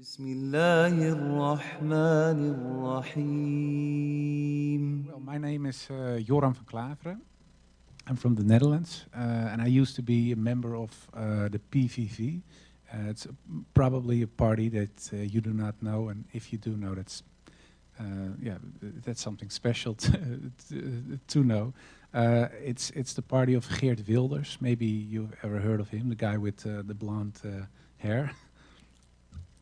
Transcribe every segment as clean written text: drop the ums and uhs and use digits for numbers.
بسم الله الرحمن الرحيم. Well, my name is Joram van Klaveren. I'm from the Netherlands, and I used to be a member of the PVV. It's probably a party that you do not know, and if you do know, that's something special to know. It's the party of Geert Wilders. Maybe you've ever heard of him, the guy with the blonde hair.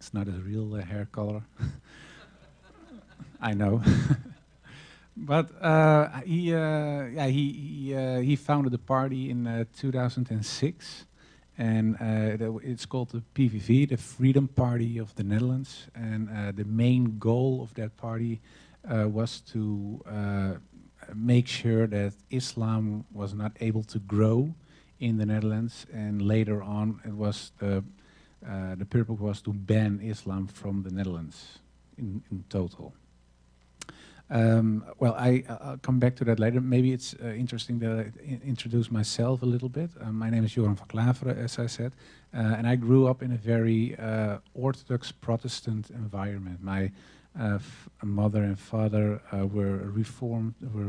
It's not his real hair color. I know. But he founded the party in 2006, and it's called the PVV, the Freedom Party of the Netherlands. And the main goal of that party was to make sure that Islam was not able to grow in the Netherlands, and later on, it was the purpose was to ban Islam from the Netherlands in total. Well, I'll come back to that later. Maybe it's interesting that I introduce myself a little bit. My name is Joram van Klaveren, as I said, and I grew up in a very Orthodox Protestant environment. My mother and father were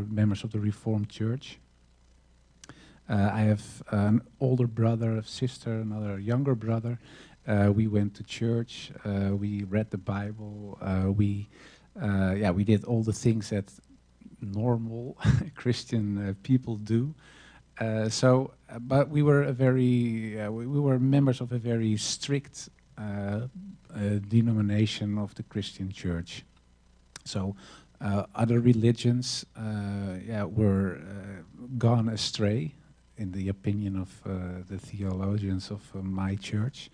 members of the Reformed Church. I have an older brother, a sister, another younger brother. We went to church. We read the Bible. We did all the things that normal Christian people do. But we were we were members of a very strict denomination of the Christian Church. So other religions, were gone astray, in the opinion of the theologians of my church.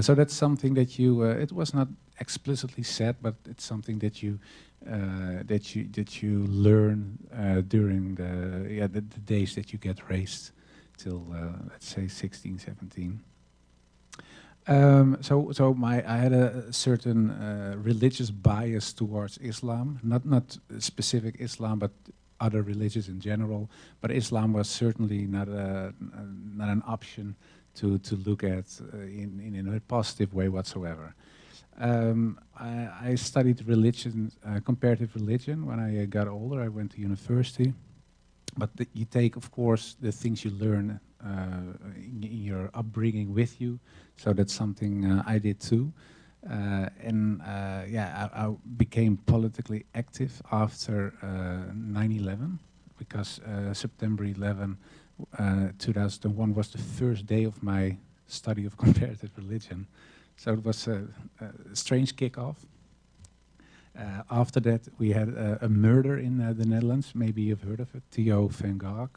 So that's something that it was not explicitly said, but it's something that you learn during the days that you get raised till let's say 16, 17. I had a certain religious bias towards Islam, not specific Islam, but other religions in general. But Islam was certainly not an option to look at in a positive way whatsoever. I studied comparative religion when I got older. I went to university. But you take, of course, the things you learn in your upbringing with you. So that's something I did too. I became politically active after 9/11, because September 11, 2001 was the first day of my study of comparative religion. So it was a strange kickoff. After that, we had a murder in the Netherlands. Maybe you've heard of it, Theo van Gogh.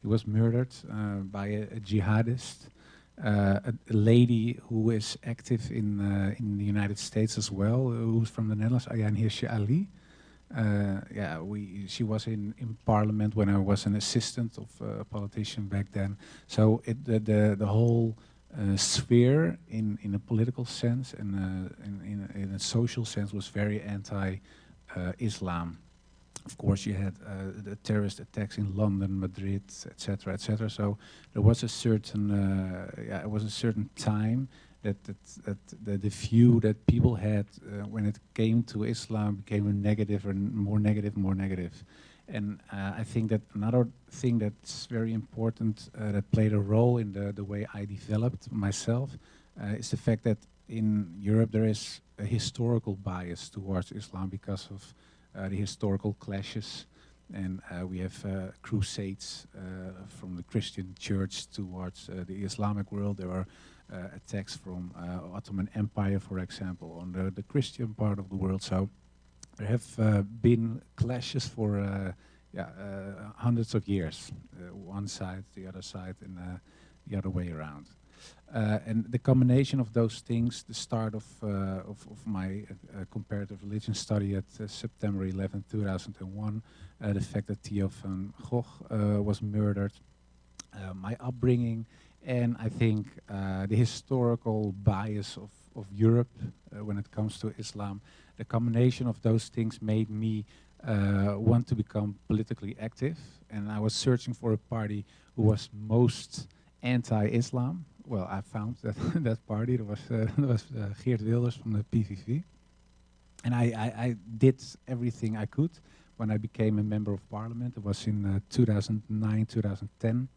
He was murdered by a jihadist. A lady who is active in the United States as well, who's from the Netherlands, Ayaan Hirsi Ali. She was in parliament when I was an assistant of a politician back then. So the whole sphere in a political sense and in a social sense was very anti-Islam. Of course, you had the terrorist attacks in London, Madrid, etc., etc. So there was a certain time that the view that people had when it came to Islam became a negative and more negative, more negative. And I think that another thing that's very important that played a role in the way I developed myself is the fact that in Europe there is a historical bias towards Islam because of the historical clashes, and we have crusades from the Christian church towards the Islamic world. There are attacks from Ottoman Empire, for example, on the Christian part of the world. So there have been clashes for hundreds of years, one side, the other side, and the other way around. And the combination of those things, the start of my comparative religion study at September 11, 2001, the fact that Theo van Gogh was murdered, my upbringing, and I think the historical bias of Europe when it comes to Islam, the combination of those things made me want to become politically active. And I was searching for a party who was most anti-Islam, well, I found that that party. There was Geert Wilders from the PVV, and I did everything I could. When I became a member of parliament, it was in 2009, 2010.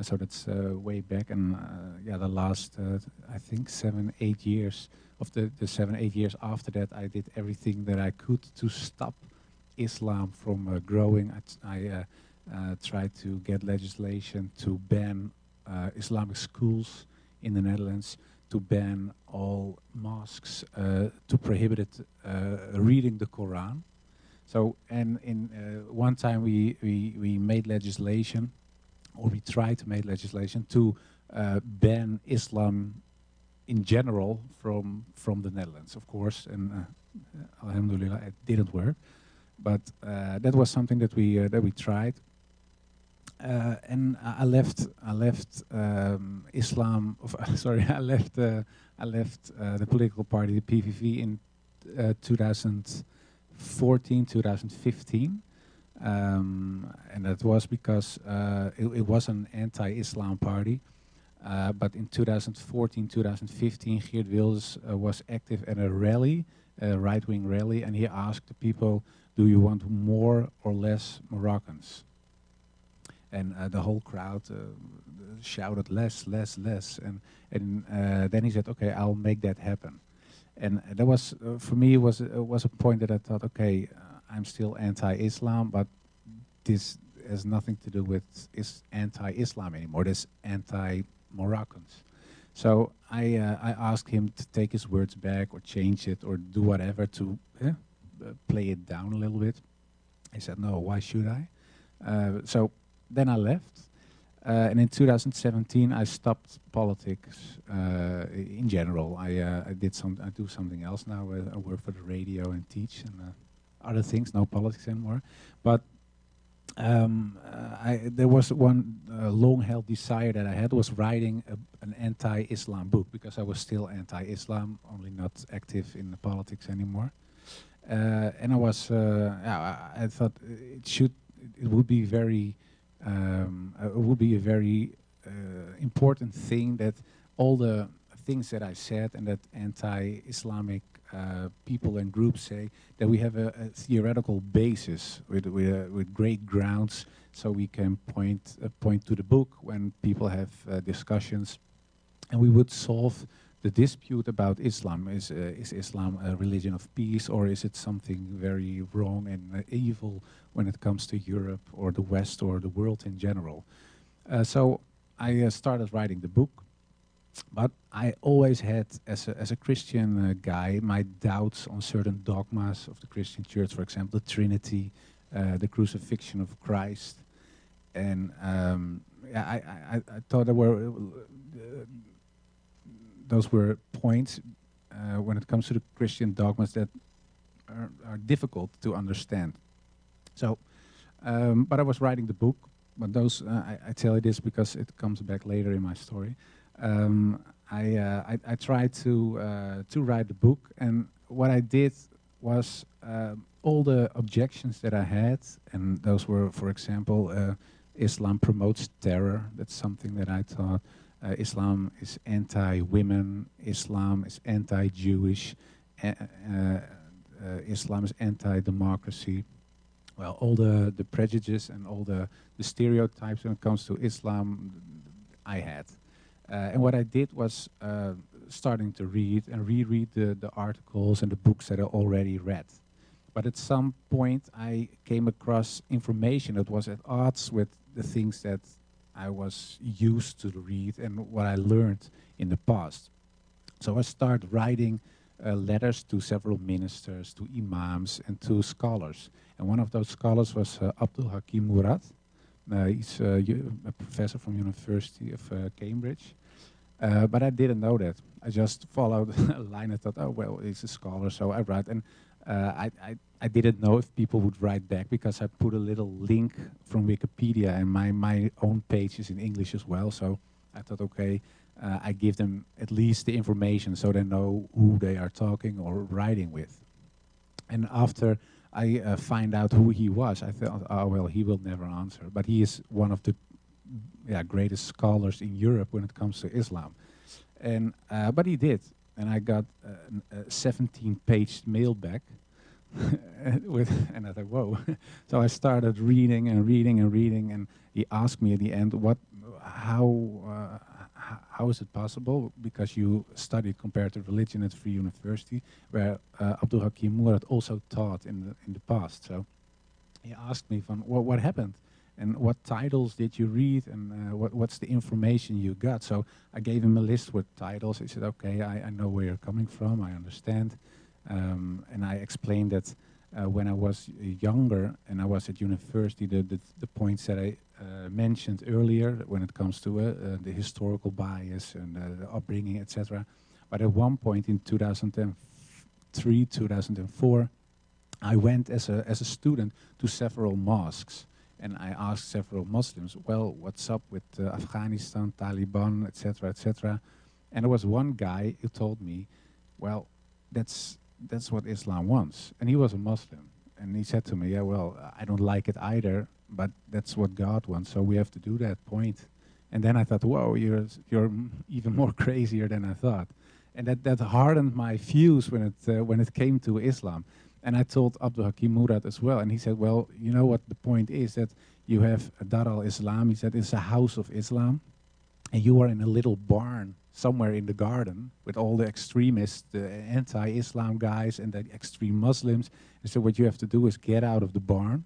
So that's way back, and yeah, the last I think 7, 8 years of the 7, 8 years after that, I did everything that I could to stop Islam from growing. I tried to get legislation to ban Islamic schools in the Netherlands, to ban all mosques, to prohibit reading the Quran. So, and in one time we made legislation, or we tried to make legislation to ban Islam in general from the Netherlands, of course, and alhamdulillah, it didn't work. But that was something that we tried, and I left Islam. Sorry, I left the political party, the PVV, in 2014, 2015. And that was because it was an anti-Islam party. But in 2014, 2015, Geert Wilders was active at a rally, a right-wing rally, and he asked the people, do you want more or less Moroccans? And the whole crowd shouted less, less, less. And then he said, okay, I'll make that happen. And that was, for me, it was a point that I thought, okay, I'm still anti-Islam, but this has nothing to do with anti-Islam anymore. This anti-Moroccans. So I asked him to take his words back or change it or do whatever to play it down a little bit. He said, no, why should I? So then I left. And in 2017, I stopped politics in general. I do something else now. I work for the radio and teach and other things. No politics anymore. But there was one long-held desire that I had, was writing an anti-Islam book, because I was still anti-Islam, only not active in the politics anymore. And I was, I thought it would be very. It would be a very important thing that all the things that I said and that anti-Islamic people and groups say, that we have a theoretical basis with great grounds, so we can point to the book when people have discussions, and we would solve the dispute about Islam. Is Islam a religion of peace, or is it something very wrong and evil when it comes to Europe or the West or the world in general? So I started writing the book, but I always had, as a Christian guy, my doubts on certain dogmas of the Christian Church, for example, the Trinity, the crucifixion of Christ, and I thought there were those were points when it comes to the Christian dogmas that are difficult to understand. So, but I was writing the book, but those, I tell you this because it comes back later in my story. I tried to write the book, and what I did was all the objections that I had, and those were, for example, Islam promotes terror. That's something that I thought. Islam is anti-women, Islam is anti-Jewish, Islam is anti-democracy. Well, all the prejudices and all the stereotypes when it comes to Islam, I had. And what I did was starting to read and reread the articles and the books that I already read. But at some point I came across information that was at odds with the things that I was used to read and what I learned in the past. So I started writing letters to several ministers, to imams, and to scholars. And one of those scholars was Abdul Hakim Murad. He's a professor from University of Cambridge. But I didn't know that. I just followed a line and thought, oh, well, he's a scholar, so I write. And I didn't know if people would write back, because I put a little link from Wikipedia, and my own page is in English as well. So I thought, okay, I give them at least the information so they know who they are talking or writing with. And after I find out who he was, I thought, oh, well, he will never answer. But he is one of the greatest scholars in Europe when it comes to Islam. And but he did, and I got a 17-page mail back and I thought, whoa. So I started reading and reading and reading, and he asked me at the end, how is it possible? Because you studied comparative religion at Free University, where Abdul Hakim Murad also taught in the past. So he asked me, what happened? And what titles did you read, and what's the information you got? So I gave him a list with titles. He said, okay, I know where you're coming from, I understand. And I explained that when I was younger and I was at university, the points that I mentioned earlier when it comes to the historical bias and the upbringing, etc. But at one point in 2003, 2004, I went as a student to several mosques. And I asked several Muslims, well, what's up with Afghanistan, Taliban, etc., etc. And there was one guy who told me, well, that's what Islam wants. And he was a Muslim. And he said to me, yeah, well, I don't like it either, but that's what God wants, so we have to do that point. And then I thought, whoa, you're even more crazier than I thought. And that hardened my views when it came to Islam. And I told Abdul Hakim Murad as well, and he said, well, you know what the point is, that you have Dar al-Islam, he said, it's a house of Islam, and you are in a little barn somewhere in the garden with all the extremists, the anti-Islam guys and the extreme Muslims. And so what you have to do is get out of the barn,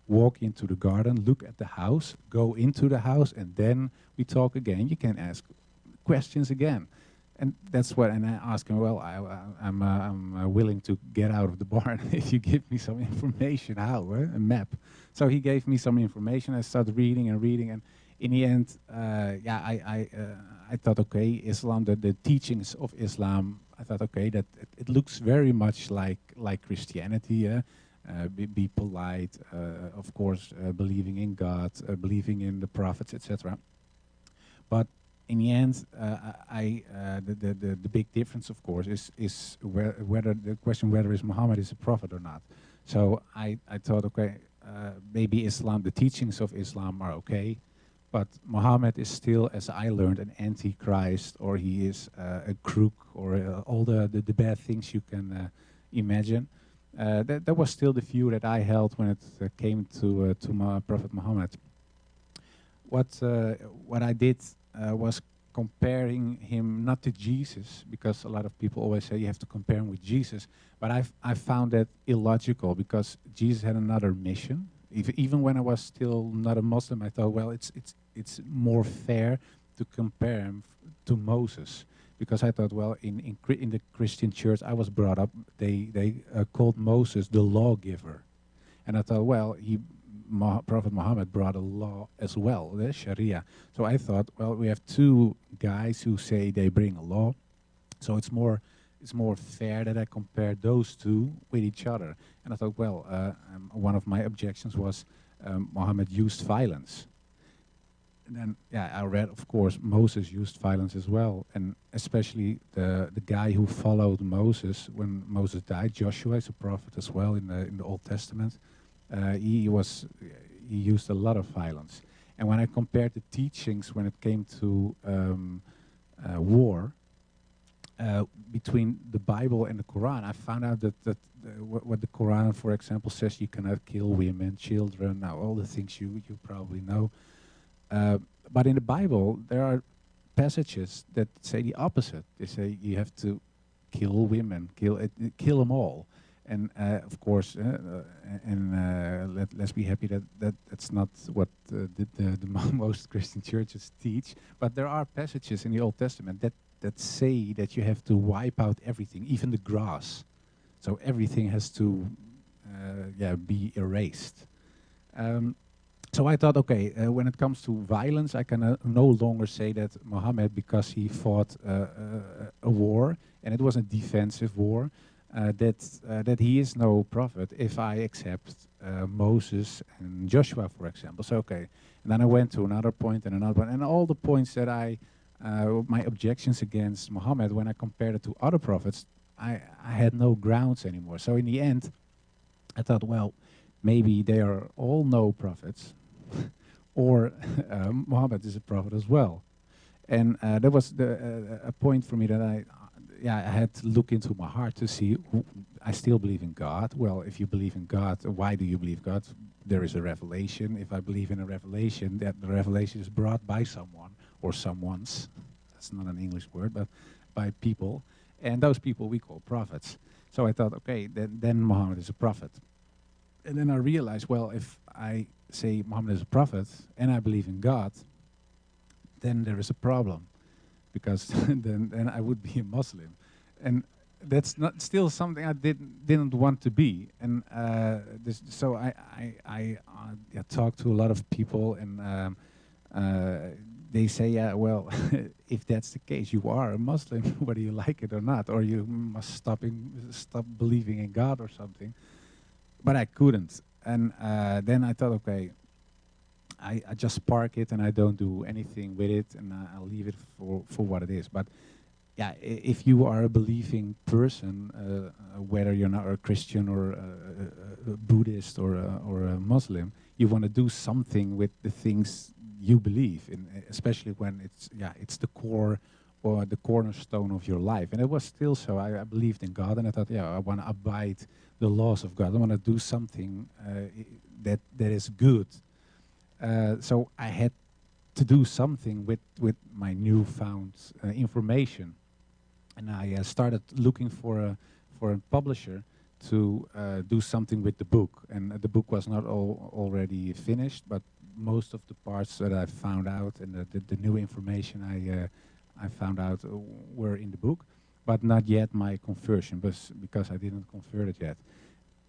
walk into the garden, look at the house, go into the house, and then we talk again. You can ask questions again. And that's what, and I asked him, well, I'm willing to get out of the barn if you give me some information, how, a map. So he gave me some information, I started reading and reading, and in the end, I thought, okay, Islam, the teachings of Islam, I thought, okay, that it looks very much like Christianity, be polite, of course, believing in God, believing in the prophets, etc. But in the end, the big difference, of course, is whether the question whether Muhammad is a prophet or not. So I thought, okay, maybe Islam, the teachings of Islam are okay, but Muhammad is still, as I learned, an antichrist, or he is a crook, or all the bad things you can imagine. That was still the view that I held when it came to Prophet Muhammad. What I did was comparing him not to Jesus, because a lot of people always say you have to compare him with Jesus, but I found that illogical, because Jesus had another mission. Even when I was still not a Muslim, I thought, well, it's more fair to compare him to Moses, because I thought, well, in the Christian church I was brought up, they called Moses the lawgiver, and I thought, well, Prophet Muhammad brought a law as well, the Sharia. So I thought, well, we have two guys who say they bring a law, so it's more fair that I compare those two with each other. And I thought, well, one of my objections was Muhammad used violence. And then, yeah, I read, of course, Moses used violence as well, and especially the guy who followed Moses when Moses died, Joshua is a prophet as well in the Old Testament. He used a lot of violence. And when I compared the teachings when it came to war between the Bible and the Quran, I found out that what the Quran, for example, says, you cannot kill women, children, now all the things you probably know. But in the Bible, there are passages that say the opposite. They say you have to kill women, kill them all. And of course, let's be happy that that's not what the most Christian churches teach. But there are passages in the Old Testament that say that you have to wipe out everything, even the grass. So everything has to be erased. So I thought, okay, when it comes to violence, I can no longer say that Muhammad, because he fought a war, and it was a defensive war, that he is no prophet if I accept Moses and Joshua, for example. So, okay. And then I went to another point and another one, and all the points that my objections against Muhammad, when I compared it to other prophets, I had no grounds anymore. So in the end, I thought, well, maybe they are all no prophets, or Muhammad is a prophet as well. And that was a point for me that I had to look into my heart to see. I still believe in God. Well, if you believe in God, why do you believe God? There is a revelation. If I believe in a revelation, that the revelation is brought by someone or someone's. That's not an English word, but by people. And those people we call prophets. So I thought, okay, then Muhammad is a prophet. And then I realized, well, if I say Muhammad is a prophet and I believe in God, then there is a problem, because then I would be a Muslim, and that's not still something I didn't want to be. And so I talked to a lot of people, and they say, yeah, well, if that's the case, you are a Muslim, whether you like it or not, or you must stop believing in God or something. But I couldn't, and then I thought, okay, I just park it and I don't do anything with it, and I'll leave it for what it is. But yeah, if you are a believing person, whether you're not a Christian or a Buddhist or a Muslim, you want to do something with the things you believe in, especially when it's the core or the cornerstone of your life. And it was still so. I believed in God, and I thought, yeah, I want to abide the laws of God. I want to do something that is good. So I had to do something with my newfound information, and I started looking for a publisher to do something with the book. And the book was not already finished, but most of the parts that I found out and the new information I found out were in the book, but not yet my conversion, because I didn't convert it yet.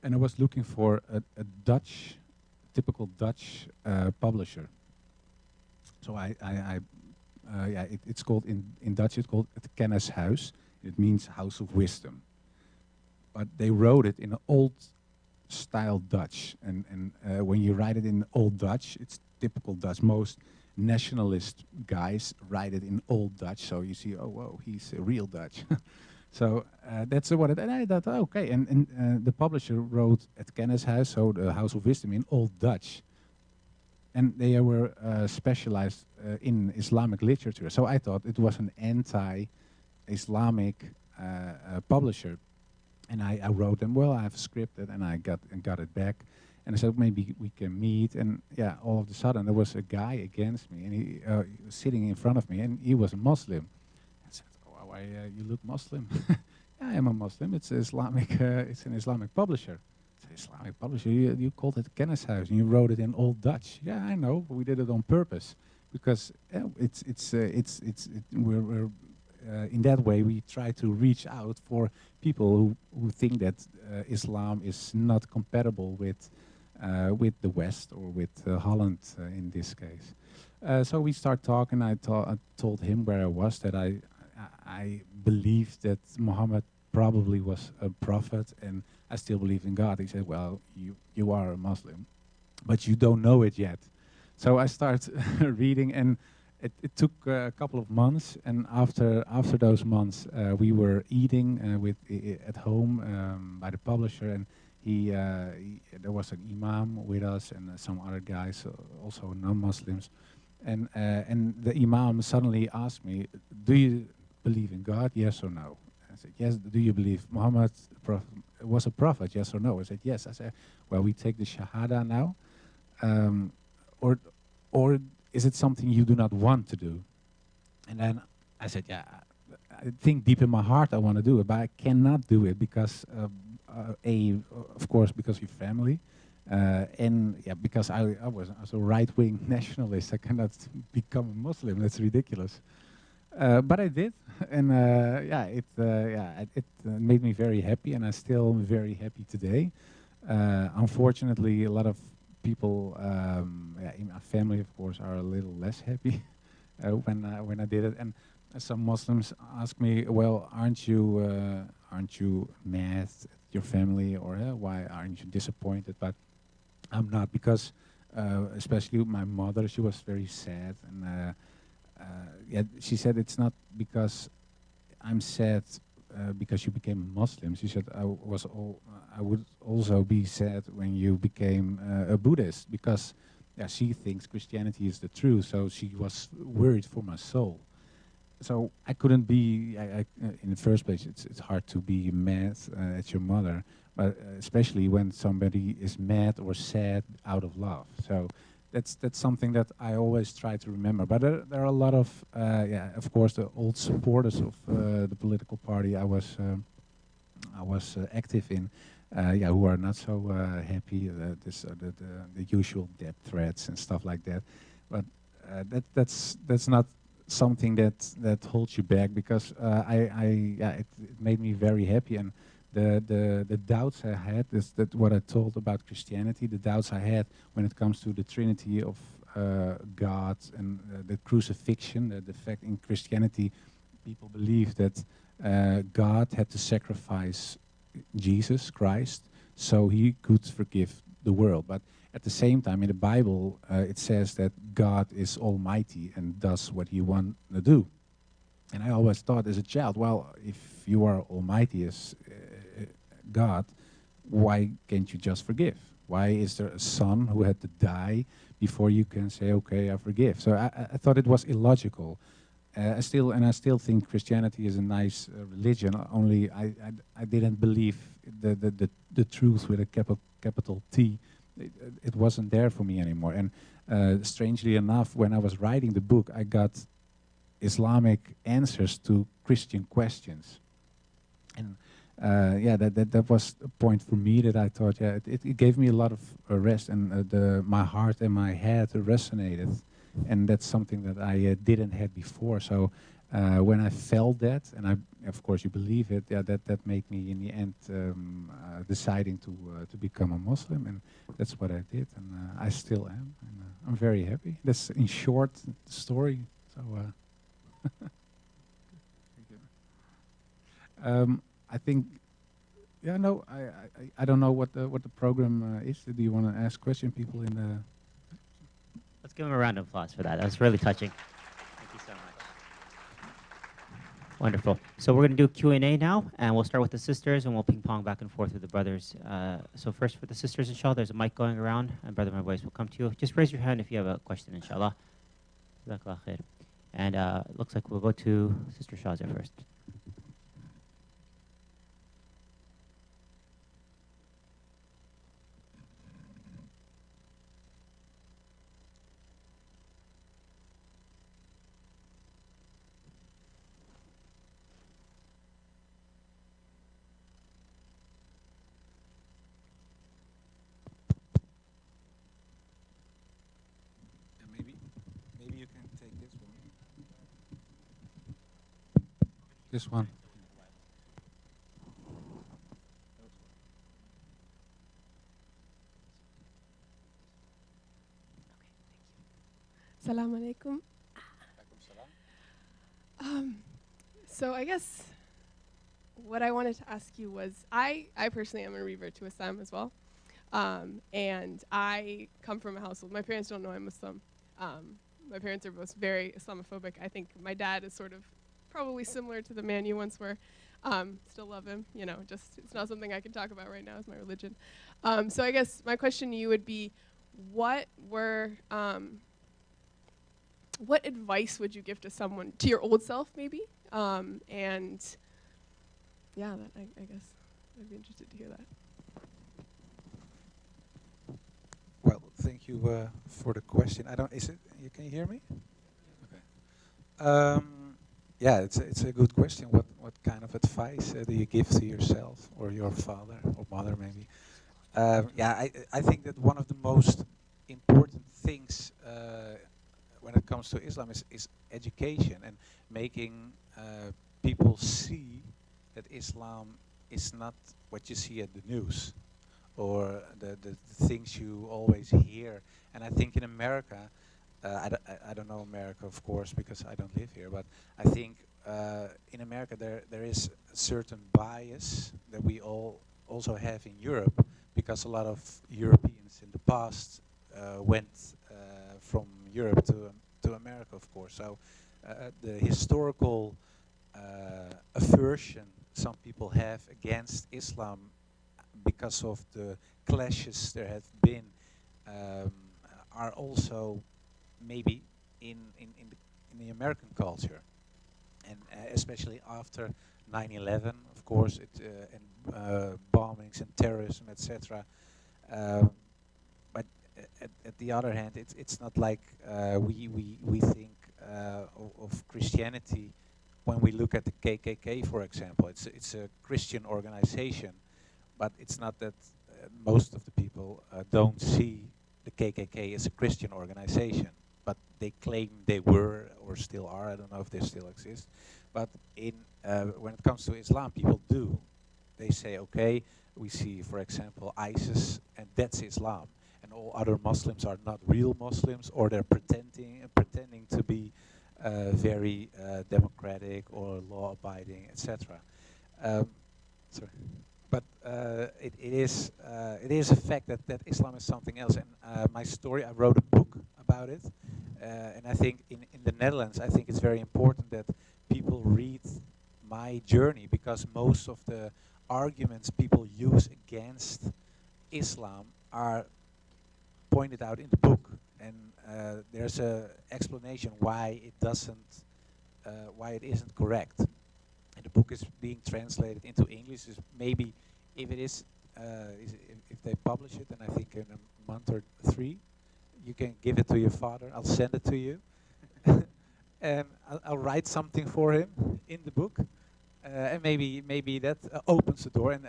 And I was looking for a typical Dutch publisher. So it's called in Dutch. It's called het Kennishuis. It means house of wisdom. But they wrote it in an old style Dutch, and when you write it in old Dutch, it's typical Dutch. Most nationalist guys write it in old Dutch, so you see, oh, whoa, he's a real Dutch. So that's what it. And I thought, okay. And the publisher wrote Het Kennishuis, so the House of Wisdom, in Old Dutch. And they were specialized in Islamic literature. So I thought it was an anti-Islamic publisher. And I wrote them, well, I have scripted, and I got it back. And I said, maybe we can meet. And yeah, all of a sudden there was a guy against me, and he was sitting in front of me, and he was a Muslim. I said, oh, why you look Muslim? Yeah, I am a Muslim. It's Islamic. It's an Islamic publisher. It's an Islamic publisher. You called it Kennishuis, and you wrote it in Old Dutch. Yeah, I know. We did it on purpose because we're in that way we try to reach out for people who think that Islam is not compatible with the West or with Holland in this case. So we start talking. I told him where I was, that I believed that Muhammad probably was a prophet, and I still believe in God. He said, well, you are a Muslim, but you don't know it yet. So I start reading, and it took a couple of months, and after those months, we were eating at home by the publisher, and there was an imam with us and some other guys, also non-Muslims, and the imam suddenly asked me, "Do you believe in God? Yes or no?" I said, "Yes." "Do you believe Muhammad was a prophet? Yes or no?" I said, "Yes." I said, "Well, we take the Shahada now, or is it something you do not want to do?" And then I said, "Yeah, I think deep in my heart I want to do it, but I cannot do it because, of course, because of your family, and yeah, because I was a right-wing nationalist. I cannot become a Muslim. That's ridiculous." But I did, and it made me very happy, and I'm still very happy today. Unfortunately, a lot of people in my family, of course, are a little less happy when I did it. And some Muslims ask me, "Well, aren't you mad at your family, or why aren't you disappointed?" But I'm not, because especially my mother, she was very sad, and yeah, she said, "It's not because I'm sad because you became a Muslim." She said, I would also be sad when you became a Buddhist, because yeah, she thinks Christianity is the truth, so she was worried for my soul. So I couldn't be, in the first place, it's hard to be mad at your mother, but especially when somebody is mad or sad out of love. So that's something that I always try to remember. But there are a lot of, yeah, of course, the old supporters of the political party I was active in, yeah, who are not so happy. The usual death threats and stuff like that. But that's not something that holds you back, because yeah, it made me very happy. And the doubts I had, is that what I told about Christianity, the doubts I had when it comes to the Trinity of God and the crucifixion, the fact in Christianity people believe that God had to sacrifice Jesus Christ so he could forgive the world. But at the same time, in the Bible, it says that God is almighty and does what he wants to do. And I always thought as a child, well, if you are almighty as God, why can't you just forgive? Why is there a son who had to die before you can say, okay, I forgive? So I thought it was illogical. I still think Christianity is a nice religion. Only I didn't believe the truth with a capital T. It wasn't there for me anymore. And strangely enough, when I was writing the book, I got Islamic answers to Christian questions. And yeah, that was a point for me that I thought, yeah, it gave me a lot of rest, and my heart and my head resonated. And that's something that I didn't have before. So when I felt that, and of course you believe it, yeah, that made me in the end deciding to become a Muslim, and that's what I did, and I still am, and I'm very happy. That's in short the story. So I think, yeah, no, I don't know what the program is. Do you want to ask question people in the? Let's give him a round of applause for that. That was really touching. Thank you so much. Wonderful. So we're going to do Q&A now, and we'll start with the sisters, and we'll ping-pong back and forth with the brothers. So first for the sisters, inshallah, there's a mic going around, and Brother Marbois will come to you. Just raise your hand if you have a question, inshallah. Jazakallah khair. And it looks like we'll go to Sister Shazia first. Maybe you can take this one. This one. Assalamu alaikum. So I guess what I wanted to ask you was, I personally am a revert to Islam as well. And I come from a household, my parents don't know I'm Muslim. My parents are both very Islamophobic. I think my dad is sort of probably similar to the man you once were. Still love him, you know, just it's not something I can talk about right now as my religion. So I guess my question to you would be, what advice would you give to someone, to your old self maybe? And yeah, I guess I'd be interested to hear that. Well, thank you for the question. Can you hear me? Okay. Yeah, it's a good question. What kind of advice do you give to yourself or your father or mother maybe? Yeah, I think that one of the most important things when it comes to Islam is education, and making people see that Islam is not what you see at the news or the things you always hear. And I think in America, I don't know America, of course, because I don't live here, but I think in America there is a certain bias that we all also have in Europe, because a lot of Europeans in the past went from Europe to America, of course. So the historical aversion some people have against Islam, because of the clashes there have been are also maybe in the American culture, and especially after 9/11, of course, and bombings and terrorism, etc. But at the other hand, it's not like we think of Christianity when we look at the KKK, for example. It's a Christian organization, but it's not that most of the people don't see the KKK as a Christian organization, but they claim they were or still are. I don't know if they still exist. But when it comes to Islam, people do. They say, okay, we see, for example, ISIS, and that's Islam. And all other Muslims are not real Muslims, or they're pretending to be very democratic or law-abiding, etc. Sorry. But it is a fact that Islam is something else. And my story, I wrote a book about it. And I think in the Netherlands, I think it's very important that people read my journey, because most of the arguments people use against Islam are pointed out in the book. And there's a explanation why it doesn't, why it isn't correct. And the book is being translated into English. Is maybe if it is, if they publish it, and I think in a month or 3, you can give it to your father. I'll send it to you, and I'll write something for him in the book, and maybe that opens the door. And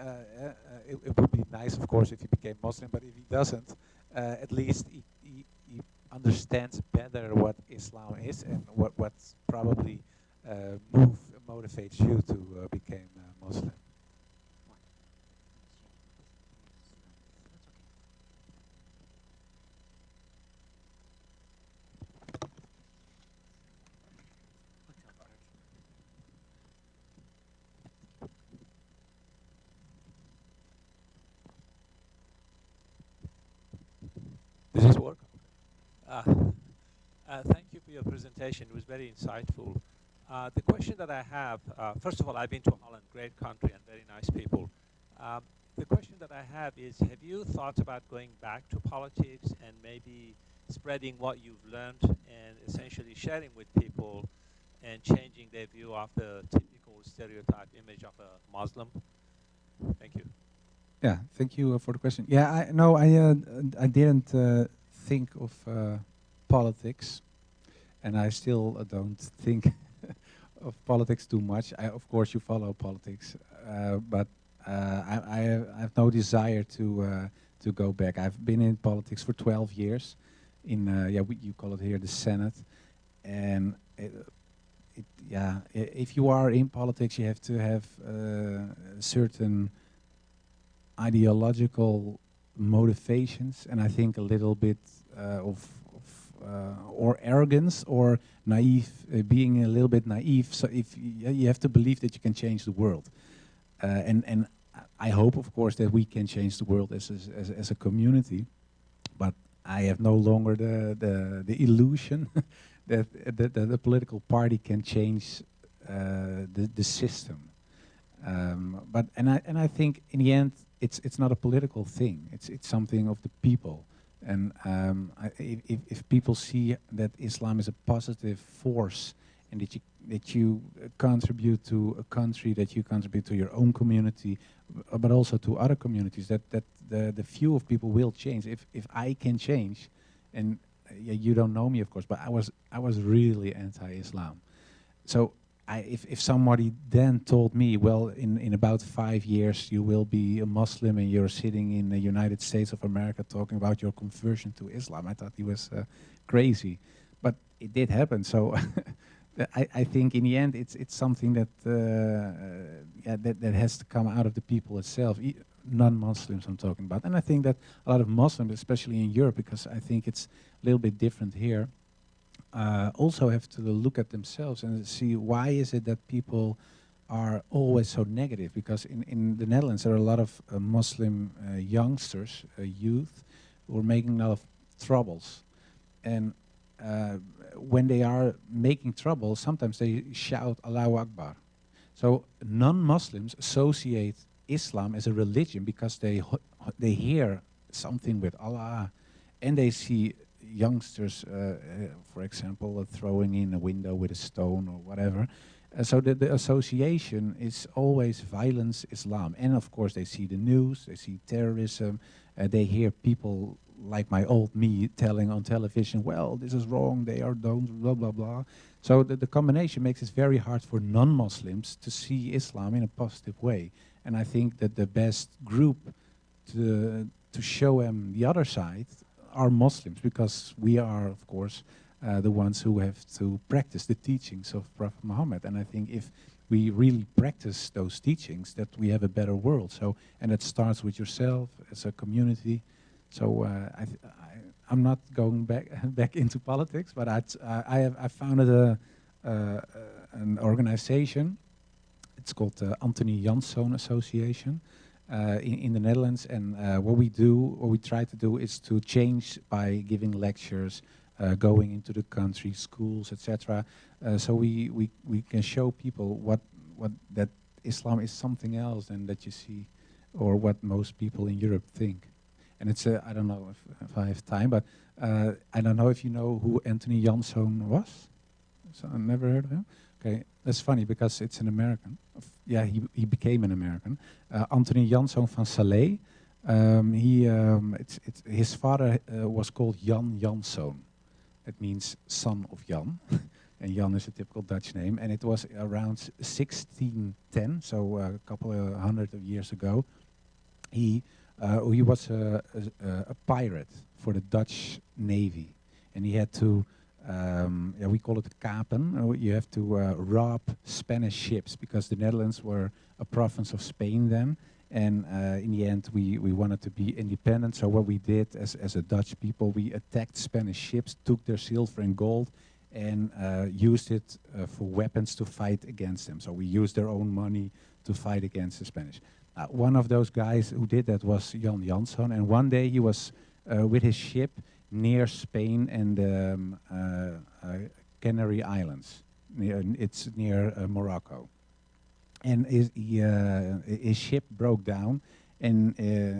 it would be nice, of course, if he became Muslim. But if he doesn't, at least he understands better what Islam is and what's probably motivates you to become Muslim. Does this work? Thank you for your presentation. It was very insightful. The question that I have, first of all, I've been to Holland, great country and very nice people. The question that I have is, have you thought about going back to politics and maybe spreading what you've learned and essentially sharing with people and changing their view of the typical stereotype image of a Muslim? Thank you. Yeah, thank you for the question. Yeah, I didn't think of politics, and I still don't think of politics too much. Of course, you follow politics, but I have no desire to go back. I've been in politics for 12 years, in you call it here the Senate, and if you are in politics, you have to have certain ideological motivations, and I think a little bit or arrogance or naive, being a little bit naive. So if you have to believe that you can change the world, and I hope, of course, that we can change the world as a community, but I have no longer the illusion that the political party can change the system. But I think in the end, it's not a political thing. It's something of the people. And if people see that Islam is a positive force, and that you contribute to a country, that you contribute to your own community, but also to other communities, that the view of people will change. If I can change, and you don't know me, of course, but I was really anti-Islam. So if somebody then told me, well, in about 5 years you will be a Muslim and you're sitting in the United States of America talking about your conversion to Islam, I thought he was crazy. But it did happen. So I think in the end it's something that that has to come out of the people itself, non-Muslims I'm talking about. And I think that a lot of Muslims, especially in Europe, because I think it's a little bit different here, also have to look at themselves and see why is it that people are always so negative. Because in the Netherlands there are a lot of Muslim youngsters, youth, who are making a lot of troubles. And when they are making trouble, sometimes they shout Allahu Akbar. So non-Muslims associate Islam as a religion because they hear something with Allah, and they see youngsters, for example, throwing in a window with a stone or whatever. So the association is always violence, Islam. And of course they see the news, they see terrorism, they hear people like my old me telling on television, well, this is wrong, they are don't, blah, blah, blah. So the combination makes it very hard for non-Muslims to see Islam in a positive way. And I think that the best group to show them the other side are Muslims, because we are, of course, the ones who have to practice the teachings of Prophet Muhammad. And I think if we really practice those teachings, that we have a better world. So, and it starts with yourself as a community. So I'm not going back into politics, but I founded an organization. It's called the Anthony Janszoon Association in the Netherlands. And what we try to do is to change by giving lectures, going into the country, schools, etc. So we can show people what that Islam is something else than that you see, or what most people in Europe think. And it's I don't know if I have time, but I don't know if you know who Anthony Janszoon was. So I never heard of him. Okay, that's funny because it's an American. Yeah, he became an American. Anthony Janszoon van Salé. His father was called Jan Janszoon. It means son of Jan. And Jan is a typical Dutch name. And it was around 1610, so a couple of hundred of years ago. He was a pirate for the Dutch Navy. And he had to, we call it kapen. You have to rob Spanish ships, because the Netherlands were a province of Spain then. And in the end, we wanted to be independent. So what we did as a Dutch people, we attacked Spanish ships, took their silver and gold, and used it for weapons to fight against them. So we used their own money to fight against the Spanish. One of those guys who did that was Jan Janszoon. And one day he was with his ship near Spain and the Canary Islands. It's near Morocco. And his ship broke down, and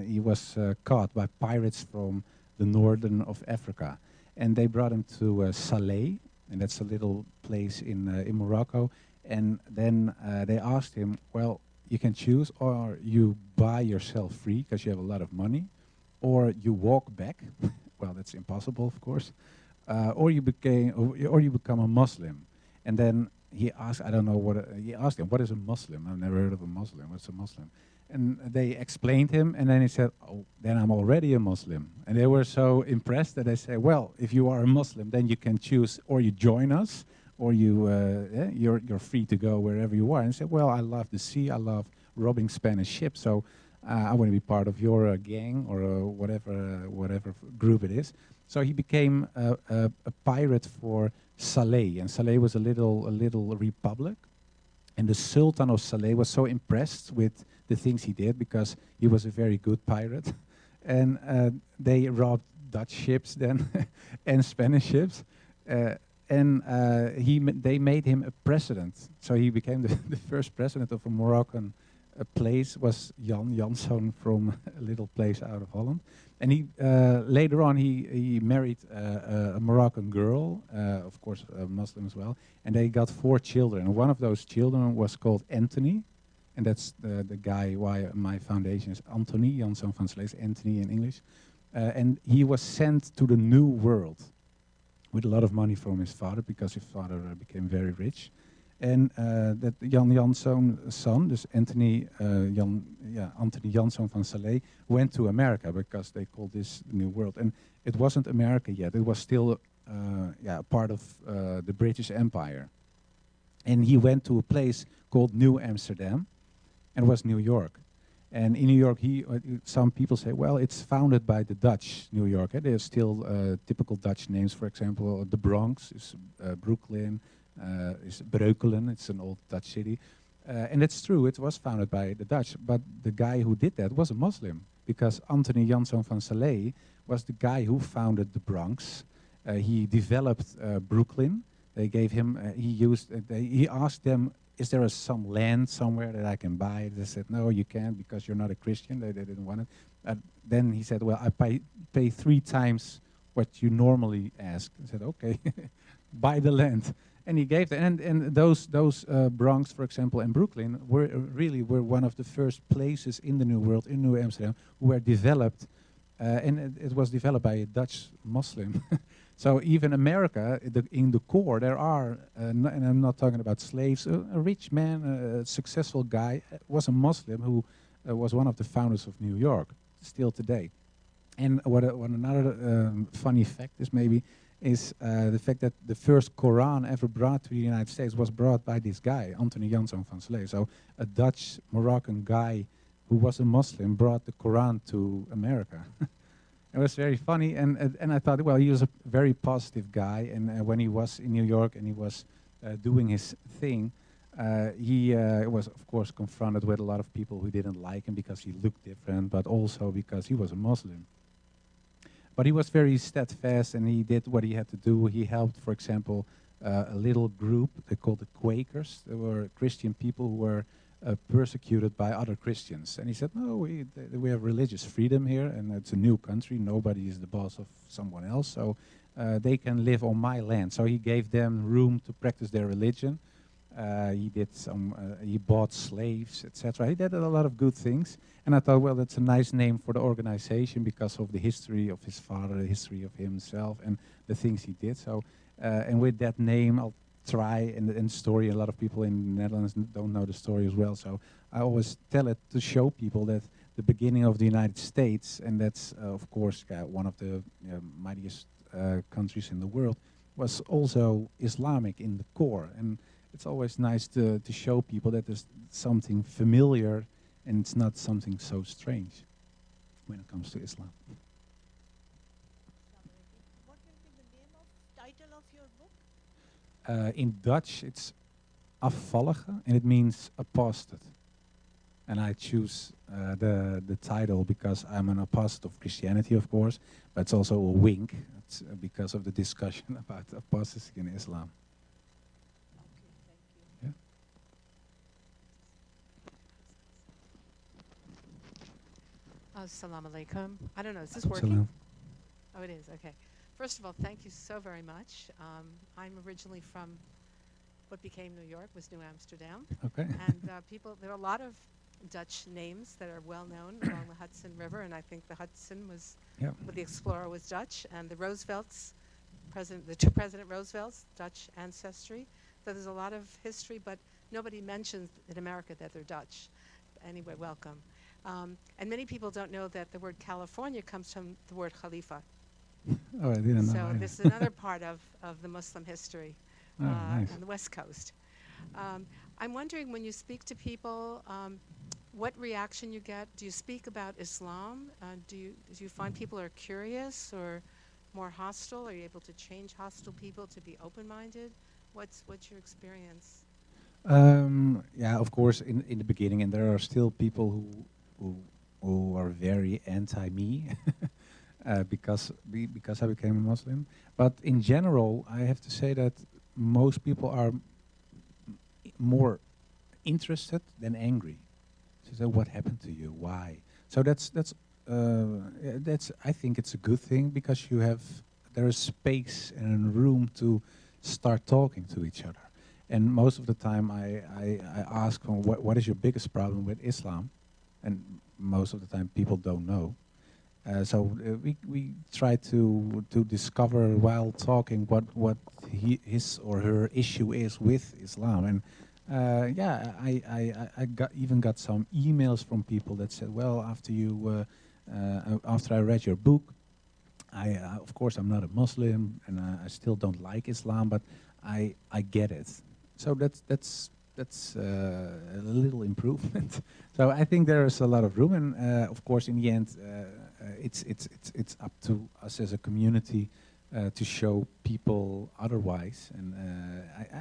he was caught by pirates from the northern of Africa. And they brought him to Salé, and that's a little place in Morocco. And then they asked him, well, you can choose, or you buy yourself free because you have a lot of money, or you walk back. Well, that's impossible, of course. Or you become a Muslim. And then he asked, I don't know what, he asked him, what is a Muslim? I've never heard of a Muslim. What's a Muslim? And they explained him, and then he said, oh, then I'm already a Muslim. And they were so impressed that they said, well, if you are a Muslim, then you can choose, or you join us, or you're free to go wherever you are. And he said, well, I love the sea, I love robbing Spanish ships, so I want to be part of your gang, or whatever group it is. So he became a pirate for Salé, and Salé was a little republic. And the Sultan of Salé was so impressed with the things he did, because he was a very good pirate. And they robbed Dutch ships then, and Spanish ships. They made him a president. So he became the first president of a Moroccan place, was Jan Janszoon from a little place out of Holland. And he later on he married a Moroccan girl, of course a Muslim as well, and they got 4 children. And one of those children was called Anthony, and that's the guy why my foundation is Anthony Janszoon van Salé, Anthony in English. And he was sent to the New World with a lot of money from his father, because his father became very rich. And that Jan Janszoon's son, dus Anthony Janszoon van Salé, went to America, because they called this the New World. And it wasn't America yet; it was still part of the British Empire. And he went to a place called New Amsterdam, and it was New York. And in New York, some people say, well, it's founded by the Dutch, New York. There's still typical Dutch names. For example, the Bronx is Brooklyn. Is Breukelen, it's an old Dutch city. And it's true, it was founded by the Dutch, but the guy who did that was a Muslim, because Anthony Janszoon van Salé was the guy who founded the Bronx. He developed Brooklyn. They gave him, he asked them, is there some land somewhere that I can buy? They said, no, you can't, because you're not a Christian. They didn't want it. Then he said, well, I pay 3 times what you normally ask. I said, okay, buy the land. And he gave that. And those Bronx, for example, and Brooklyn were one of the first places in the New World, in New Amsterdam, who were developed, and it was developed by a Dutch Muslim. So even America, in the core, there are, and I'm not talking about slaves, a rich man, a successful guy, was a Muslim who was one of the founders of New York, still today. And what another funny fact is maybe, is the fact that the first Quran ever brought to the United States was brought by this guy, Anthony Janszoon van Slee. So a Dutch Moroccan guy who was a Muslim brought the Quran to America. It was very funny, and I thought, well, he was a very positive guy, and when he was in New York and he was doing his thing, he was, of course, confronted with a lot of people who didn't like him because he looked different, but also because he was a Muslim. But he was very steadfast, and he did what he had to do. He helped, for example, a little group, they called the Quakers. They were Christian people who were persecuted by other Christians. And he said, no, we have religious freedom here, and it's a new country. Nobody is the boss of someone else, so they can live on my land. So he gave them room to practice their religion. He bought slaves, etc. He did a lot of good things. And I thought, well, that's a nice name for the organization because of the history of his father, the history of himself, and the things he did. So, and with that name, I'll try, and the story, a lot of people in the Netherlands don't know the story as well. So I always tell it to show people that the beginning of the United States, and that's, of course, one of the mightiest countries in the world, was also Islamic in the core. And it's always nice to show people that there's something familiar and it's not something so strange when it comes to Islam. What will be the name of title of your book? In Dutch, it's afvallige, and it means apostate. And I choose the title because I'm an apostate of Christianity, of course, but it's also a wink. It's because of the discussion about apostasy in Islam. Assalamu alaikum. I don't know, is this working? Oh, it is, okay. First of all, thank you so very much. I'm originally from what became New York, was New Amsterdam. Okay. And there are a lot of Dutch names that are well known along the Hudson River, and I think the Hudson was, well, the explorer was Dutch, and the Roosevelts, the two President Roosevelts, Dutch ancestry. So there's a lot of history, but nobody mentions in America that they're Dutch. Anyway, welcome. And many people don't know that the word California comes from the word Khalifa. Oh, I didn't know. So this is another part of the Muslim history nice. on the West Coast. I'm wondering, when you speak to people, what reaction you get? Do you speak about Islam? Do you find people are curious or more hostile? Are you able to change hostile people to be open-minded? What's your experience? Yeah, of course, in the beginning, and there are still people who are very anti-me because I became a Muslim. But in general, I have to say that most people are more interested than angry. So what happened to you? Why? So that's I think it's a good thing because there is space and room to start talking to each other. And most of the time I ask them, what is your biggest problem with Islam? And most of the time people don't know. So we try to discover while talking what his or her issue is with Islam. And yeah, I even got some emails from people that said, well, after I read your book, of course I'm not a Muslim and I still don't like Islam, but I get it. So that's a little improvement. So I think there is a lot of room, and of course, in the end, it's up to us as a community to show people otherwise. And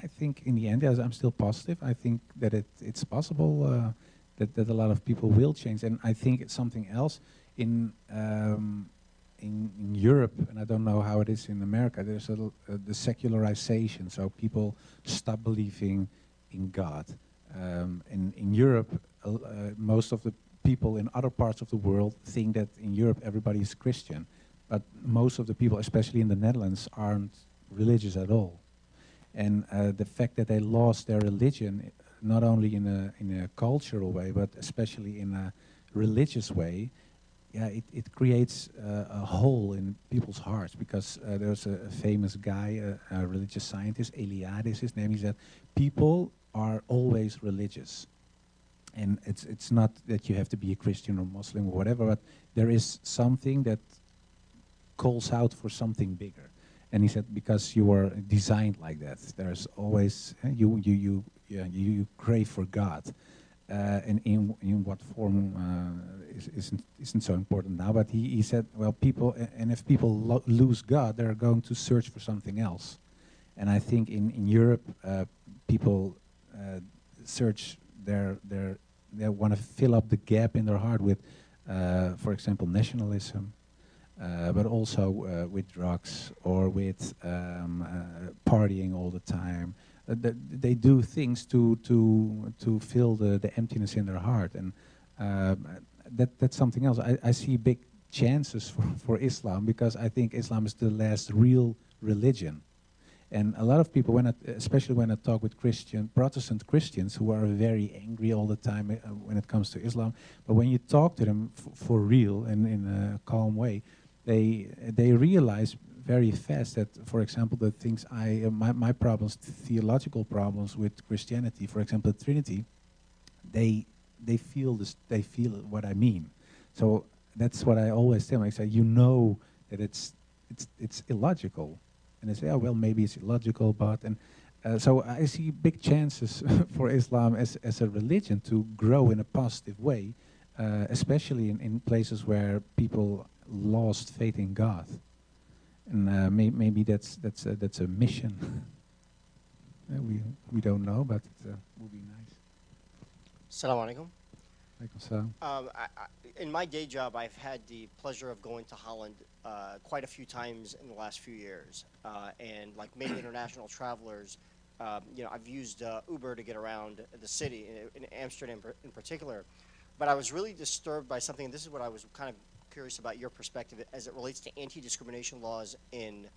I think in the end, yes, I'm still positive. I think that it's possible that a lot of people will change, and I think it's something else in Europe, and I don't know how it is in America. There's the secularization, so people stop believing in God. In Europe, most of the people in other parts of the world think that in Europe everybody is Christian, but most of the people, especially in the Netherlands, aren't religious at all. And the fact that they lost their religion, not only in a cultural way, but especially in a religious way, yeah, it creates a hole in people's hearts, because there's a famous guy, a religious scientist, Eliade his name. He said, people are always religious. And it's not that you have to be a Christian or Muslim or whatever, but there is something that calls out for something bigger. And he said, because you are designed like that, there's always, you crave for God. And in what form isn't so important now, but he said, well, people, and if people lose God, they're going to search for something else. And I think in Europe, people search they want to fill up the gap in their heart with, for example, nationalism, but also with drugs or with partying all the time. They do things to fill the emptiness in their heart, and that's something else. I see big chances for Islam, because I think Islam is the last real religion. And a lot of people, especially when I talk with Protestant Christians, who are very angry all the time when it comes to Islam, but when you talk to them for real and in a calm way, they realize very fast that, for example, the things my problems, theological problems with Christianity, for example, the Trinity, they feel this, they feel what I mean. So that's what I always tell them. I say, you know that it's illogical. And they say, oh, well, maybe it's illogical, but... And so I see big chances for Islam as a religion to grow in a positive way, especially in places where people lost faith in God. And maybe that's a mission. We don't know, but it will be nice. Assalamu alaikum. Alaikum salam. In my day job, I've had the pleasure of going to Holland quite a few times in the last few years. And like many international travelers, I've used Uber to get around the city, in Amsterdam in particular. But I was really disturbed by something, and this is what I was kind of curious about your perspective as it relates to anti-discrimination laws in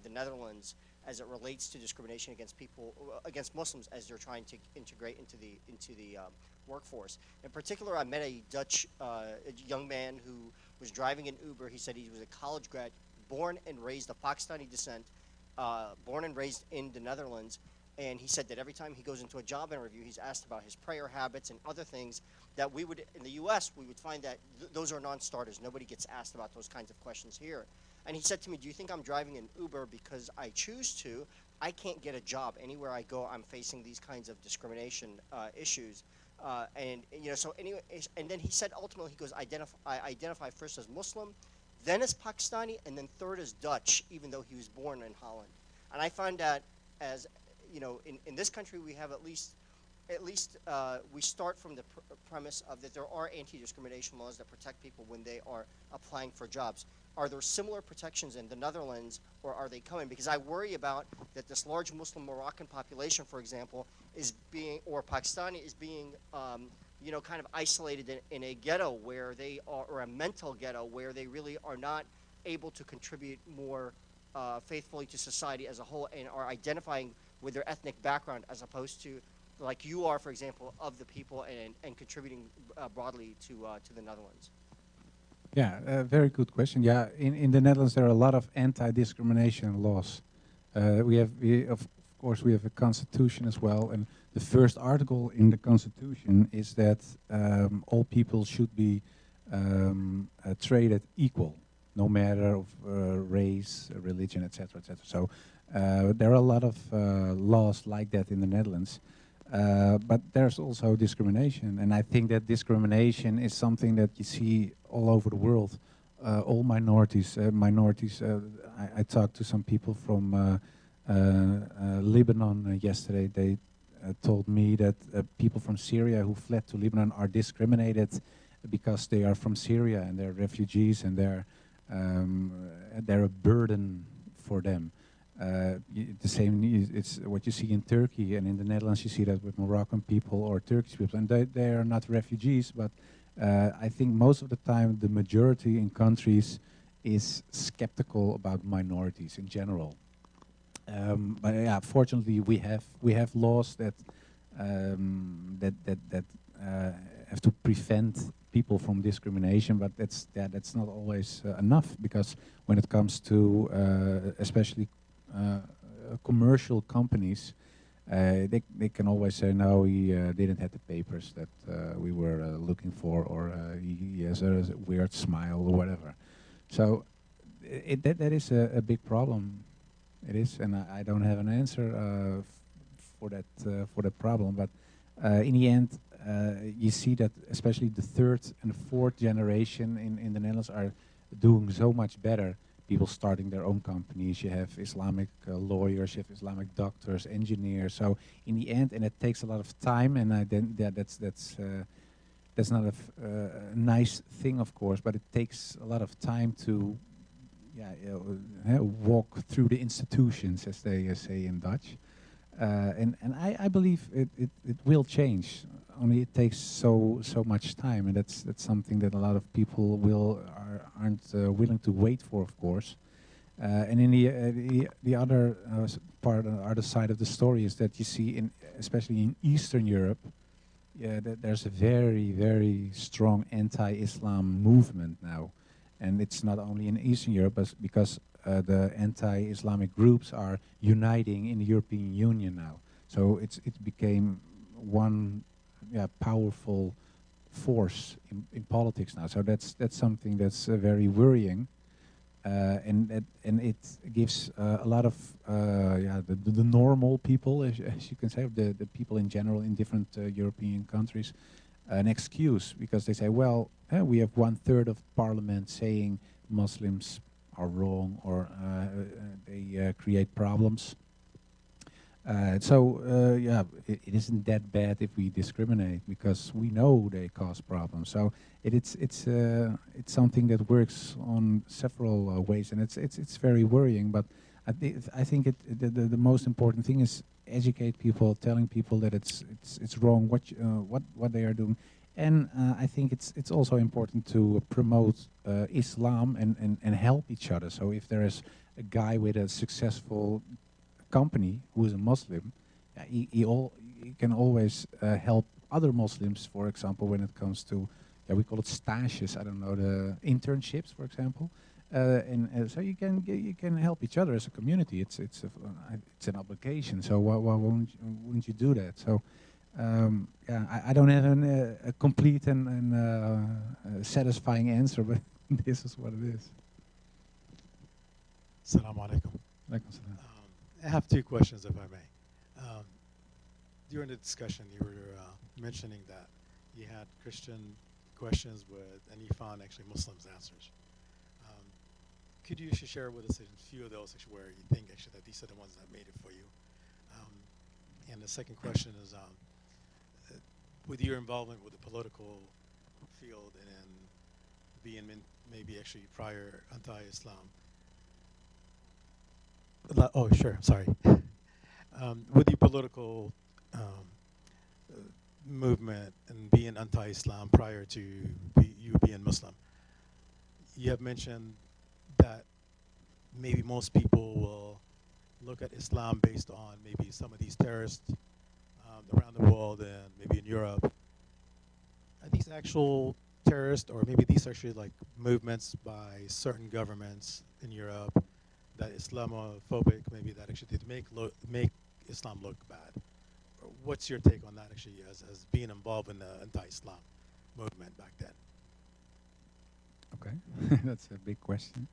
the Netherlands, as it relates to discrimination against Muslims as they're trying to integrate into the workforce. In particular, I met a Dutch young man who was driving an Uber. He said he was a college grad, born and raised of Pakistani descent, born and raised in the Netherlands. And he said that every time he goes into a job interview, he's asked about his prayer habits and other things that we would, in the U.S., we would find that those are non-starters. Nobody gets asked about those kinds of questions here. And he said to me, do you think I'm driving an Uber because I choose to? I can't get a job. Anywhere I go, I'm facing these kinds of discrimination issues. So anyway, and then he said ultimately, he goes, I identify first as Muslim, then as Pakistani, and then third as Dutch, even though he was born in Holland. And I find that as, in this country we have at least we start from the premise of that there are anti-discrimination laws that protect people when they are applying for jobs. Are there similar protections in the Netherlands, or are they coming? Because I worry about that this large Muslim Moroccan population, for example, is being, or Pakistani is being, kind of isolated in a ghetto where they are, or a mental ghetto where they really are not able to contribute more faithfully to society as a whole, and are identifying with their ethnic background as opposed to, like you are, for example, of the people and contributing broadly to the Netherlands. Yeah, very good question. Yeah, in the Netherlands there are a lot of anti-discrimination laws. Of course we have a constitution as well, and the first article in the constitution is that all people should be treated equal, no matter of race, religion, etc., etc. So there are a lot of laws like that in the Netherlands. But there's also discrimination, and I think that discrimination is something that you see all over the world. All minorities. I talked to some people from Lebanon yesterday. They told me that people from Syria who fled to Lebanon are discriminated because they are from Syria and they're refugees, and they're a burden for them. The same, it's what you see in Turkey, and in the Netherlands you see that with Moroccan people or Turkish people, and they are not refugees, but I think most of the time the majority in countries is skeptical about minorities in general. But yeah, fortunately, we have laws that have to prevent people from discrimination. But that's not always enough, because when it comes to especially commercial companies, they can always say, no, he didn't have the papers that we were looking for, or he has a weird smile or whatever. So that is a big problem. It is, and I don't have an answer for that problem. But in the end, you see that especially the third and fourth generation in the Netherlands are doing so much better. People starting their own companies. You have Islamic lawyers, you have Islamic doctors, engineers. So in the end, and it takes a lot of time, and that's not a nice thing, of course, but it takes a lot of time to walk through the institutions, as they say in Dutch. And I believe it will change. Only it takes so much time, and that's something that a lot of people aren't willing to wait for, of course. And in the other part, the other side of the story is that you see, especially in Eastern Europe, that there's a very strong anti-Islam movement now, and it's not only in Eastern Europe, but because the anti-Islamic groups are uniting in the European Union now. So it became one powerful force in politics now. So that's something that's very worrying, and it gives a lot of the normal people, as you can say, the people in general in different European countries, an excuse, because they say, well, we have 1/3 of parliament saying Muslims are wrong, or they create problems. It isn't that bad if we discriminate, because we know they cause problems. So it's something that works on several ways, and it's very worrying. But I think the most important thing is educate people, telling people that it's wrong what they are doing. And I think it's also important to promote Islam and help each other. So if there is a guy with a successful company who is a Muslim, he can always help other Muslims, for example, when it comes to, we call it stages, I don't know, the internships, for example. So you can help each other as a community. It's an obligation. So why wouldn't you do that? So I don't have a complete and satisfying answer, but this is what it is. Assalamu alaikum. Alaikum salam. I have two questions, if I may. During the discussion, you were mentioning that you had Christian questions and you found actually Muslims' answers. Could you share with us a few of those where you think actually that these are the ones that made it for you? And the second question is, with your involvement with the political field and being maybe actually prior anti-Islam. Oh, sure, sorry. With the political movement and being anti-Islam prior to you being Muslim, you have mentioned that maybe most people will look at Islam based on maybe some of these terrorists around the world and maybe in Europe. Are these actual terrorists, or maybe these are actually like movements by certain governments in Europe that Islamophobic, maybe that actually did make Islam look bad? What's your take on that actually as being involved in the anti-Islam movement back then? Okay, that's a big question.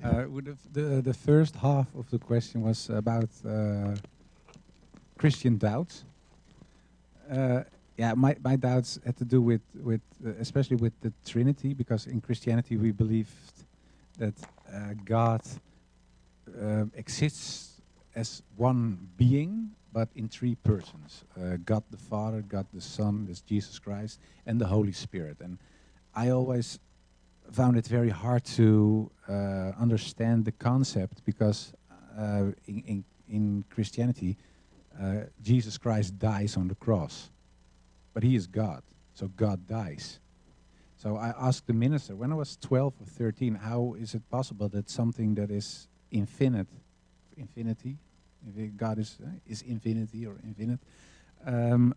The first half of the question was about Christian doubts. My doubts had to do with especially with the Trinity, because in Christianity we believed that God exists as one being, but in three persons: God the Father, God the Son, that's Jesus Christ, and the Holy Spirit. And I always found it very hard to understand the concept, because in Christianity, Jesus Christ dies on the cross, but he is God, so God dies. So I asked the minister, when I was 12 or 13, how is it possible that something that is infinity, if God is infinity or infinite,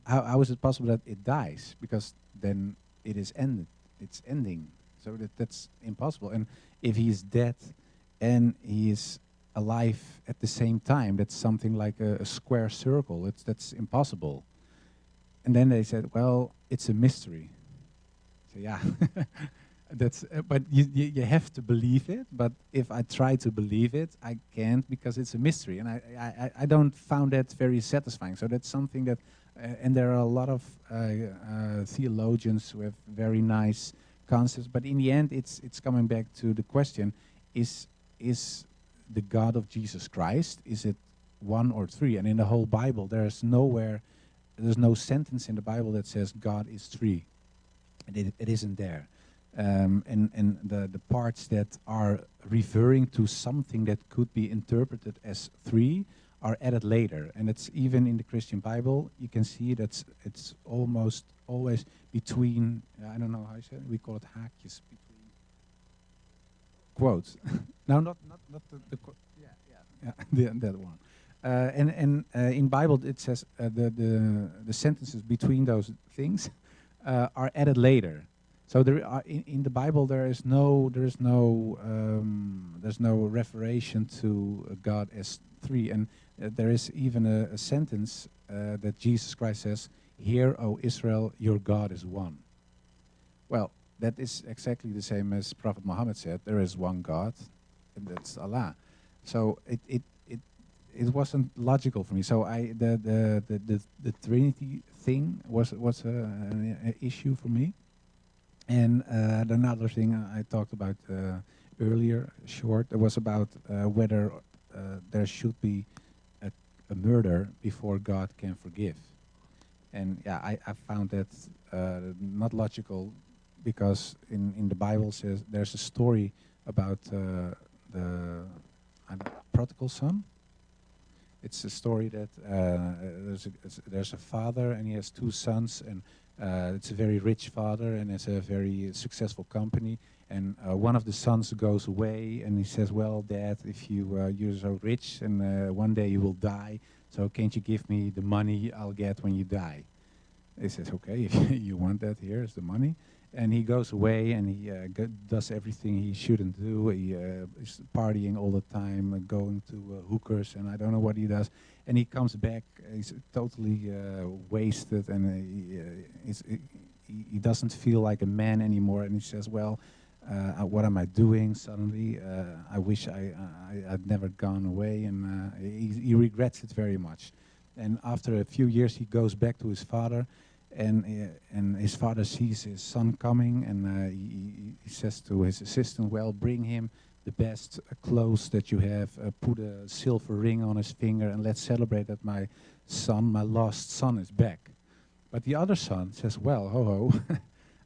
how is it possible that it dies? Because then it is ended, it's ending. So that's impossible. And if he is dead and he is alive at the same time, that's something like a square circle. That's impossible. And then they said, well, it's a mystery. So yeah, that's. But you have to believe it. But if I try to believe it, I can't because it's a mystery, and I don't found that very satisfying. So that's something that, and there are a lot of theologians who have very nice concepts. But in the end, it's coming back to the question: is the God of Jesus Christ, is it one or three? And in the whole Bible, there's no sentence in the Bible that says God is three. It isn't there. And the parts that are referring to something that could be interpreted as three are added later. And it's even in the Christian Bible, you can see that it's almost always between, I don't know how you say it, we call it haakjes, between quotes. No, not the quote. Yeah, that one. And in Bible it says the sentences between those things are added later. So there are in the Bible there's no referation to God as three, and there is even a sentence that Jesus Christ says, "Hear, O Israel, your God is one." Well, that is exactly the same as Prophet Muhammad said. There is one God, and that's Allah. So it wasn't logical for me. So the Trinity thing was an issue for me. And another thing I talked about earlier, short, it was about whether there should be a murder before God can forgive. And yeah, I found that not logical, because in the Bible says there's a story about the prodigal son. It's a story that there's a father and he has two sons, and it's a very rich father and it's a very successful company. And one of the sons goes away and he says, "Well, Dad, if you're so rich and one day you will die, so can't you give me the money I'll get when you die?" He says, "Okay, if you want that, here's the money." And he goes away and he does everything he shouldn't do. He is partying all the time, going to hookers, and I don't know what he does. And he comes back, he's totally wasted, and he doesn't feel like a man anymore. And he says, "Well, what am I doing suddenly? I wish I'd never gone away." And he regrets it very much. And after a few years, he goes back to his father. And his father sees his son coming, and he says to his assistant, "Well, bring him the best clothes that you have, put a silver ring on his finger, and let's celebrate that my lost son is back." But the other son says, "Well, ho,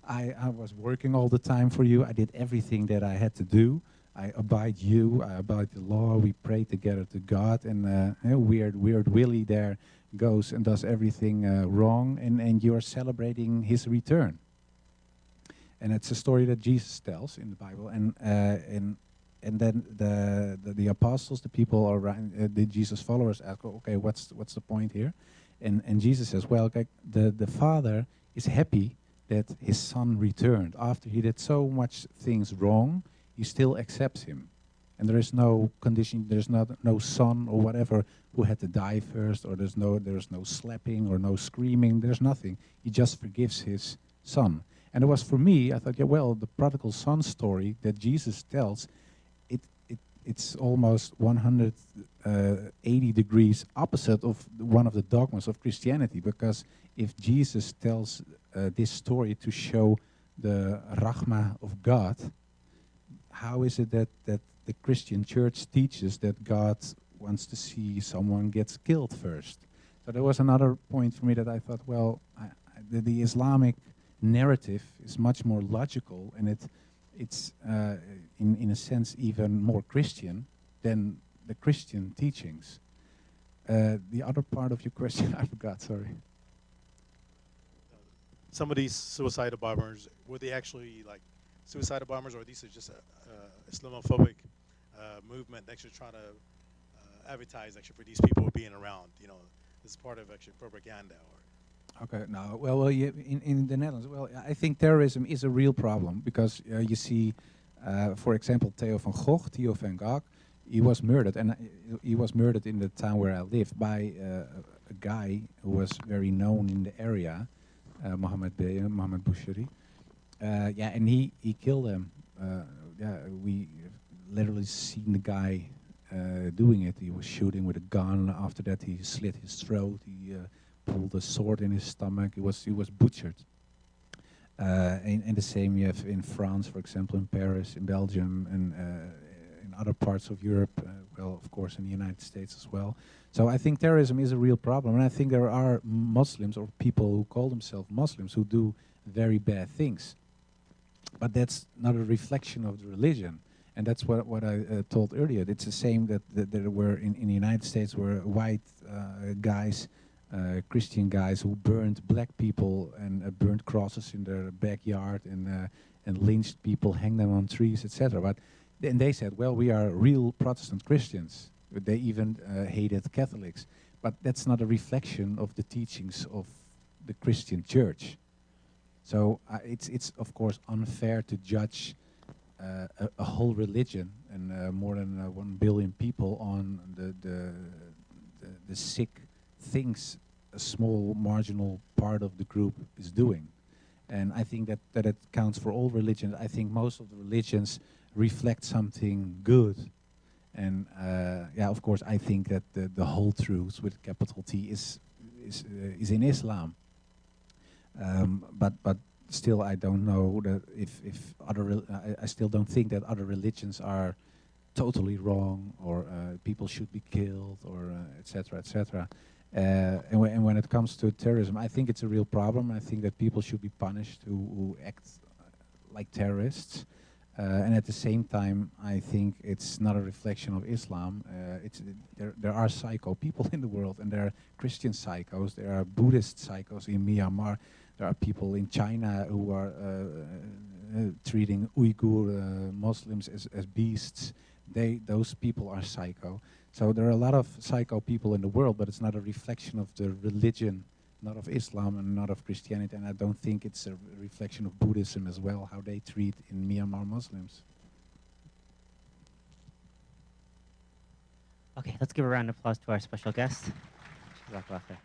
I was working all the time for you. I did everything that I had to do. I abide the law. We pray together to God, and weird Willie there goes and does everything wrong, and you are celebrating his return." And it's a story that Jesus tells in the Bible, and then the apostles, the people around, the Jesus followers ask, "Okay, what's the point here?" And Jesus says, "Well, okay, the father is happy that his son returned after he did so much things wrong. He still accepts him. And there is no condition, there's no son or whatever who had to die first, or there's no slapping or no screaming, there's nothing. He just forgives his son." And it was for me, I thought, yeah, well, the prodigal son story that Jesus tells, it's almost 180 degrees opposite of one of the dogmas of Christianity, because if Jesus tells this story to show the Rahmah of God, how is it that the Christian church teaches that God wants to see someone gets killed first? So there was another point for me that I thought, well, the Islamic narrative is much more logical, and it's in a sense even more Christian than the Christian teachings. The other part of your question I forgot, sorry. some of these suicidal bombers, were they actually like suicidal bombers, or these are just a Islamophobic movement actually trying to advertise actually for these people being around? You know, this is part of actually propaganda. Or Okay, no, well, yeah, in the Netherlands, well, I think terrorism is a real problem because you see, for example, Theo van Gogh, he was murdered, and he was murdered in the town where I live by a guy who was very known in the area, Mohammed Boucheri. Yeah, and he killed him. Yeah, we literally seen the guy doing it. He was shooting with a gun. After that, he slit his throat. He pulled a sword in his stomach. He was butchered. And the same you have in France, for example, in Paris, in Belgium, and in other parts of Europe. Well, of course, in the United States as well. So I think terrorism is a real problem, and I think there are Muslims or people who call themselves Muslims who do very bad things. But that's not a reflection of the religion. And that's what I told earlier. It's the same that there were in the United States were white guys, Christian guys who burned black people and burned crosses in their backyard and lynched people, hanged them on trees, etc. But then they said, well, we are real Protestant Christians. They even hated Catholics. But that's not a reflection of the teachings of the Christian church. So it's of course unfair to judge a whole religion and more than 1 billion people on the sick things a small marginal part of the group is doing. And I think that it counts for all religions. I think most of the religions reflect something good. And yeah, of course, I think that the whole truth with capital T is in Islam. But still, I don't know that if other. I still don't think that other religions are totally wrong or people should be killed or etc. etc. And when it comes to terrorism, I think it's a real problem. I think that people should be punished who act like terrorists. And at the same time, I think it's not a reflection of Islam. There are psycho people in the world, and there are Christian psychos, there are Buddhist psychos in Myanmar, there are people in China who are treating Uyghur Muslims as beasts. Those people are psycho. So there are a lot of psycho people in the world, but it's not a reflection of the religion, not of Islam and not of Christianity, and I don't think it's a reflection of Buddhism as well, how they treat in Myanmar Muslims. Okay, let's give a round of applause to our special guest. Jazakallah khair.